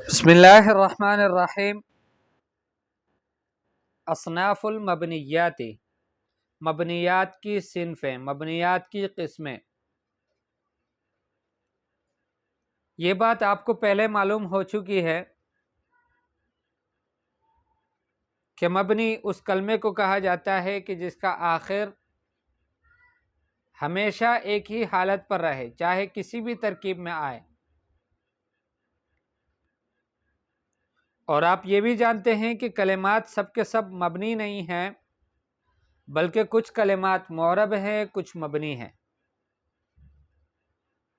بسم اللہ الرحمن الرحیم۔ اصناف المبنیات، مبنیات کی صنفیں، مبنیات کی قسمیں۔ یہ بات آپ کو پہلے معلوم ہو چکی ہے کہ مبنی اس کلمے کو کہا جاتا ہے کہ جس کا آخر ہمیشہ ایک ہی حالت پر رہے، چاہے کسی بھی ترکیب میں آئے۔ اور آپ یہ بھی جانتے ہیں کہ کلمات سب کے سب مبنی نہیں ہیں، بلکہ کچھ کلمات معرب ہیں، کچھ مبنی ہیں۔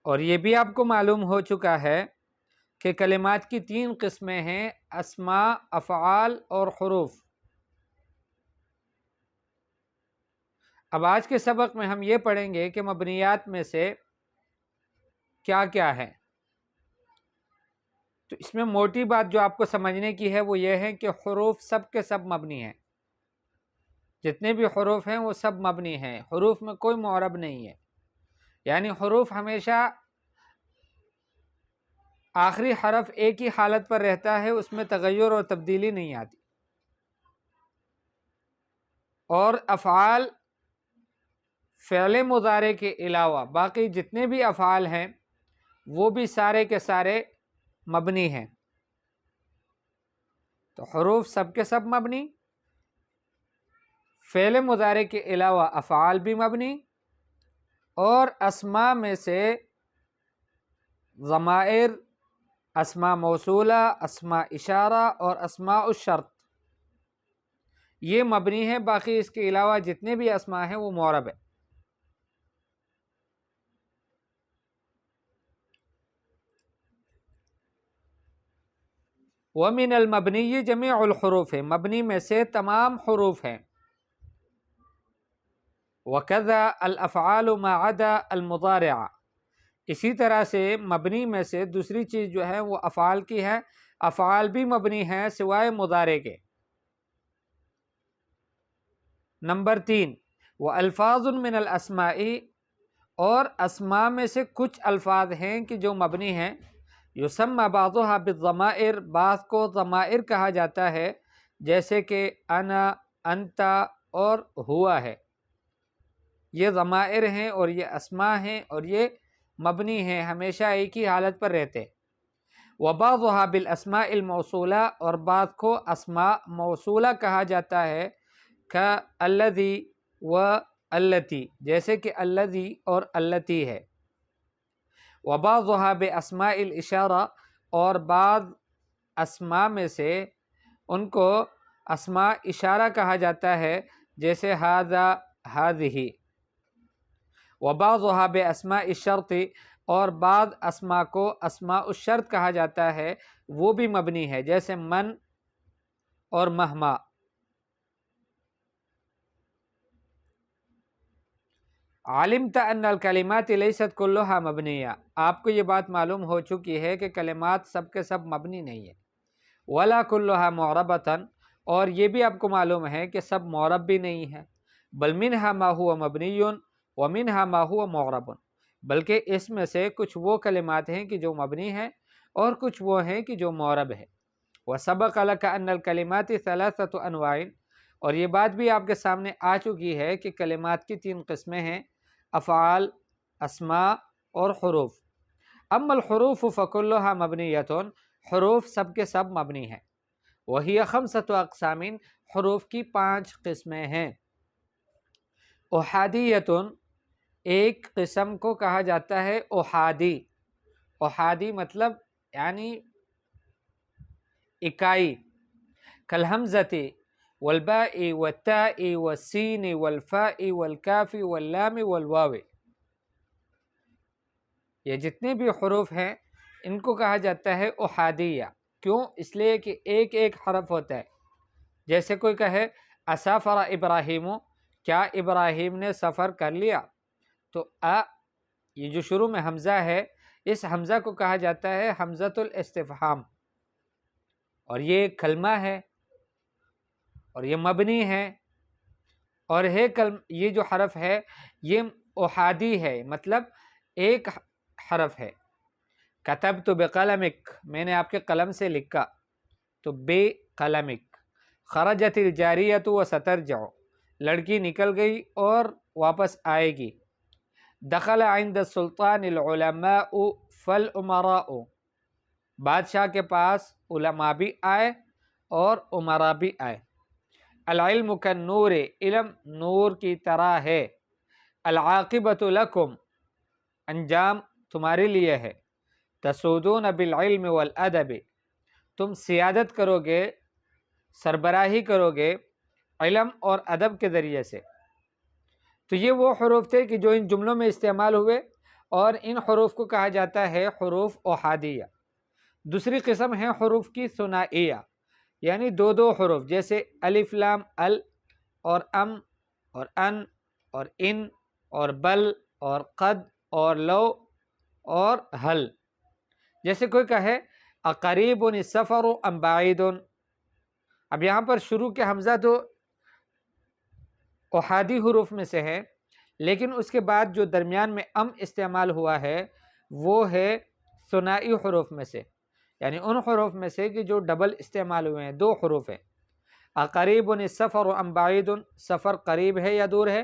اور یہ بھی آپ کو معلوم ہو چکا ہے کہ کلمات کی 3 قسمیں ہیں: اسماء، افعال اور حروف۔ اب آج کے سبق میں ہم یہ پڑھیں گے کہ مبنیات میں سے کیا کیا ہے۔ تو اس میں موٹی بات جو آپ کو سمجھنے کی ہے وہ یہ ہے کہ حروف سب کے سب مبنی ہیں، جتنے بھی حروف ہیں وہ سب مبنی ہیں، حروف میں کوئی معرب نہیں ہے۔ یعنی حروف ہمیشہ آخری حرف ایک ہی حالت پر رہتا ہے، اس میں تغیر اور تبدیلی نہیں آتی۔ اور افعال فعل مضارع کے علاوہ باقی جتنے بھی افعال ہیں وہ بھی سارے کے سارے مبنی ہیں۔ تو حروف سب کے سب مبنی، فعل مضارع کے علاوہ افعال بھی مبنی، اور اسماء میں سے ضمائر، اسماء موصولہ، اسماء اشارہ اور اسماء الشرط یہ مبنی ہیں۔ باقی اس کے علاوہ جتنے بھی اسماء ہیں وہ معرب ہیں۔ وَمِنَ الْمَبْنِيِّ جَمِيعُ الْحُرُوفِ، مبنی میں سے تمام حروف ہیں۔ وَكَذَا الْأَفْعَالُ مَا عَدَا الْمُضَارِعَ، اسی طرح سے مبنی میں سے دوسری چیز جو ہے وہ افعال کی ہے، افعال بھی مبنی ہیں سوائے مضارع کے۔ نمبر 3، وَأَلْفَاظٌ مِّنَ الْأَسْمَاءِ، اور اسماء میں سے کچھ الفاظ ہیں کہ جو مبنی ہیں۔ یسمى بعضها بالضمائر، بعض کو ضمائر کہا جاتا ہے، جیسے کہ انا، انت اور ہوا ہے۔ یہ ضمائر ہیں اور یہ اسماء ہیں اور یہ مبنی ہیں، ہمیشہ ایک ہی حالت پر رہتے۔ وبعضها بالاسماء الموصولہ، اور بعض کو اسماء موصولہ کہا جاتا ہے، کالذی واللتی، جیسے کہ الذی اور اللتی ہے۔ وبعضها باسماء الاشارہ، اور بعض اسماء میں سے ان کو اسماء اشارہ کہا جاتا ہے، جیسے ھذا، ھذہ۔ وبعضها باسماء الشرط، اور بعض اسماء کو اسماء الشرط کہا جاتا ہے، وہ بھی مبنی ہے، جیسے من اور مہما۔ علمت ان الکلمات لیست کلها مبنیہ، آپ کو یہ بات معلوم ہو چکی ہے کہ کلمات سب کے سب مبنی نہیں ہیں۔ ولا کلها معربۃ، اور یہ بھی آپ کو معلوم ہے کہ سب معرب بھی نہیں ہے۔ بل منها ما هو مبنی ومنها ما هو معرب، بلکہ اس میں سے کچھ وہ کلمات ہیں کہ جو مبنی ہیں اور کچھ وہ ہیں کہ جو معرب ہے۔ وسبق لك ان الکلمات ثلاثة انواع، اور یہ بات بھی آپ کے سامنے آ چکی ہے کہ کلمات کی 3 قسمیں ہیں: افعال، اسماء اور حروف۔ اما الحروف فکلها مبنیۃ، حروف سب کے سب مبنی ہیں۔ وہی 5 اقسام، حروف کی 5 قسمیں ہیں۔ احادیۃ، ایک قسم کو کہا جاتا ہے احادی۔ احادی مطلب یعنی اکائی، کالحمزۃ والباء والتاء والسین والفاء والکاف واللام والواو، یہ جتنے بھی حروف ہیں ان کو کہا جاتا ہے احادیہ۔ کیوں؟ اس لیے کہ ایک ایک حرف ہوتا ہے۔ جیسے کوئی کہے اسافر ابراہیم، کیا ابراہیم نے سفر کر لیا؟ تو یہ جو شروع میں حمزہ ہے، اس حمزہ کو کہا جاتا ہے حمزۃ الاستفہام، اور یہ ایک کلمہ ہے اور یہ مبنی ہے، اور یہ جو حرف ہے یہ احادی ہے، مطلب ایک حرف ہے۔ کتبت بقلمک، میں نے آپ کے قلم سے لکھا، تو بے قلمک۔ خرجت الجاریۃ وسترجع، لڑکی نکل گئی اور واپس آئے گی۔ دخل عند السلطان العلماء فالامراء، بادشاہ کے پاس علماء بھی آئے اور امراء بھی آئے۔ العلم کالنور، علم نور کی طرح ہے۔ العاقبۃ لکم، انجام تمہارے لیے ہے۔ تسودون بالعلم والادب، تم سیادت کرو گے، سربراہی کرو گے علم اور ادب کے ذریعے سے۔ تو یہ وہ حروف تھے کہ جو ان جملوں میں استعمال ہوئے، اور ان حروف کو کہا جاتا ہے حروف احادیہ۔ دوسری قسم ہے حروف کی ثنائیہ، یعنی دو دو حروف، جیسے الف لام ال، اور ام، اور ان، اور ان، اور بل، اور قد، اور لو، اور حل۔ جیسے کوئی کہے اقریب السفر ام بعید، اب یہاں پر شروع کے حمزہ تو احادی حروف میں سے ہے، لیکن اس کے بعد جو درمیان میں ام استعمال ہوا ہے وہ ہے ثنائی حروف میں سے، یعنی ان حروف میں سے کہ جو ڈبل استعمال ہوئے ہیں، دو حروف ہیں۔ اقریب السفر ام بعید، سفر قریب ہے یا دور ہے۔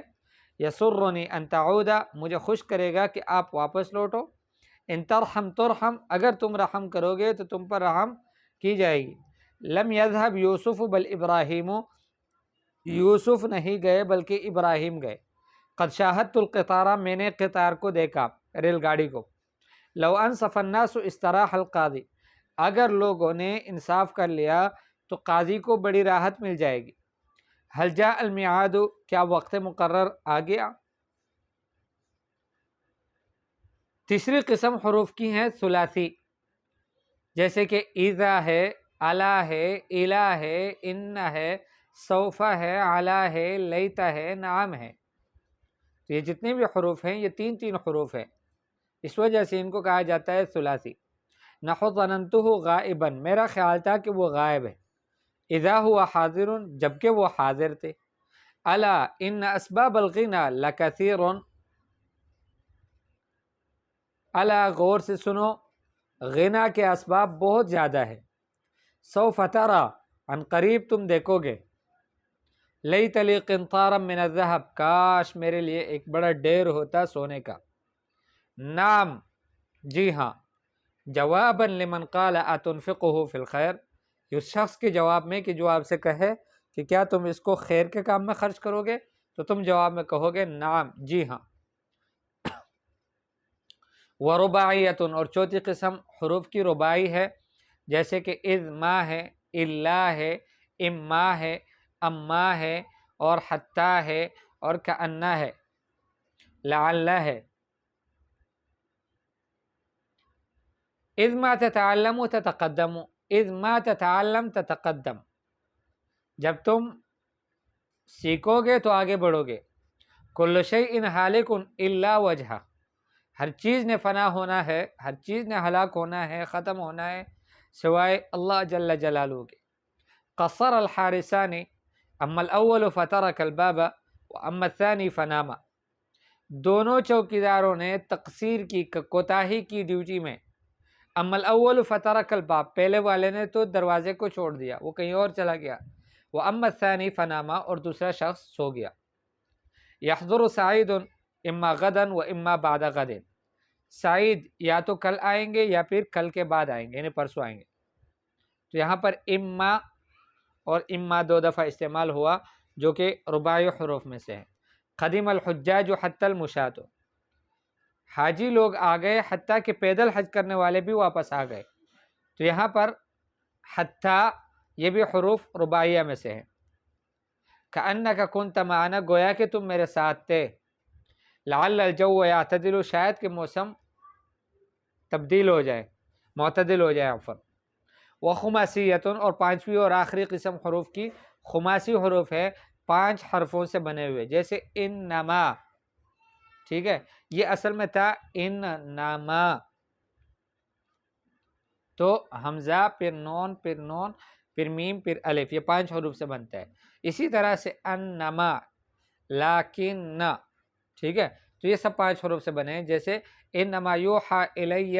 یسرنی ان تعود، مجھے خوش کرے گا کہ آپ واپس لوٹو۔ ان ترحم ترحم، اگر تم رحم کرو گے تو تم پر رحم کی جائے گی۔ لم یذهب یوسف بل ابراہیم، یوسف نہیں گئے بلکہ ابراہیم گئے۔ قد شاہدت القطار، میں نے قطار کو دیکھا، ریل گاڑی کو۔ لو انصف الناس استراح القاضی، اگر لوگوں نے انصاف کر لیا تو قاضی کو بڑی راحت مل جائے گی۔ حل جاء المیعاد، کیا وقت مقرر آ گیا۔ تیسری قسم حروف کی ہیں ثلاثی، جیسے کہ اذا ہے، الا ہے، الا ہے، ان ہے، سوف ہے، علا ہے، لیتا ہے، نعم ہے۔ تو یہ جتنے بھی حروف ہیں یہ تین تین حروف ہیں، اس وجہ سے ان کو کہا جاتا ہے ثلاثی۔ نحو ظننتہ غائبا، میرا خیال تھا کہ وہ غائب ہے۔ اذا ہوا حاضر، جبکہ وہ حاضر تھے۔ الا ان اسباب الغنى لکثیر، الا غور سے سنو، غنا کے اسباب بہت زیادہ ہے۔ سوف ترى، عن قریب تم دیکھو گے۔ لیت لی قنطارا من الذهب، کاش میرے لیے ایک بڑا ڈیر ہوتا سونے کا۔ نعم، جی ہاں۔ جوابا لمن قال اتنفقه فی الخیر، اس شخص کے جواب میں کہ جو آپ سے کہے کہ کیا تم اس کو خیر کے کام میں خرچ کرو گے، تو تم جواب میں کہو گے نعم، جی ہاں۔ ورباعیت، اور چوتھی قسم حروف کی رباعی ہے، جیسے کہ اذ ما ہے، الا ہے، اما ہے، اما ہے، اور حتی ہے، اور کأنہ ہے، لعل ہے۔ اذ ما تتعلم تتقدم، اذ ما تتعلم تتقدم، جب تم سیکھو گے تو آگے بڑھو گے۔ کل شیء ہالک الا وجہہ، ہر چیز نے فنا ہونا ہے، ہر چیز نے ہلاک ہونا ہے، ختم ہونا ہے، سوائے اللہ جل جلالہ کے۔ قصر الحارسان، اما الاول فترک الباب واما الثانی فنام، دونوں چوکیداروں نے تقصیر کی، کوتاہی کی ڈیوٹی میں۔ اما الاول فترک الباب، پہلے والے نے تو دروازے کو چھوڑ دیا، وہ کہیں اور چلا گیا۔ واما الثانی فنام، اور دوسرا شخص سو گیا۔ یحضر سعید اما غدا و اما بعد غد، سعید یا تو کل آئیں گے یا پھر کل کے بعد آئیں گے، یعنی پرسوں آئیں گے۔ تو یہاں پر اما اور اما دو دفعہ استعمال ہوا، جو کہ رباعی حروف میں سے ہے۔ قدیم الحجاج حتی المشاة، حاجی لوگ آ گئے حتیٰ کہ پیدل حج کرنے والے بھی واپس آ گئے۔ تو یہاں پر حتیٰ یہ بھی حروف رباعیہ میں سے ہے۔ کأنک کنت معنا، گویا کہ تم میرے ساتھ تھے۔ لعل الجو یعتدل، شاید کہ موسم تبدیل ہو جائے، معتدل ہو جائے عفوا۔ وخماسیۃ، اور پانچویں اور آخری قسم حروف کی خماسی حروف ہے، 5 حرفوں سے بنے ہوئے، جیسے انما، ٹھیک ہے، یہ اصل میں تھا انما، تو حمزہ پھر نون پھر نون پھر میم پھر الف، یہ 5 حروف سے بنتا ہے۔ اسی طرح سے انما، لیکن، ٹھیک ہے، تو یہ سب 5 حروف سے بنے ہیں، جیسے انما یوحى الی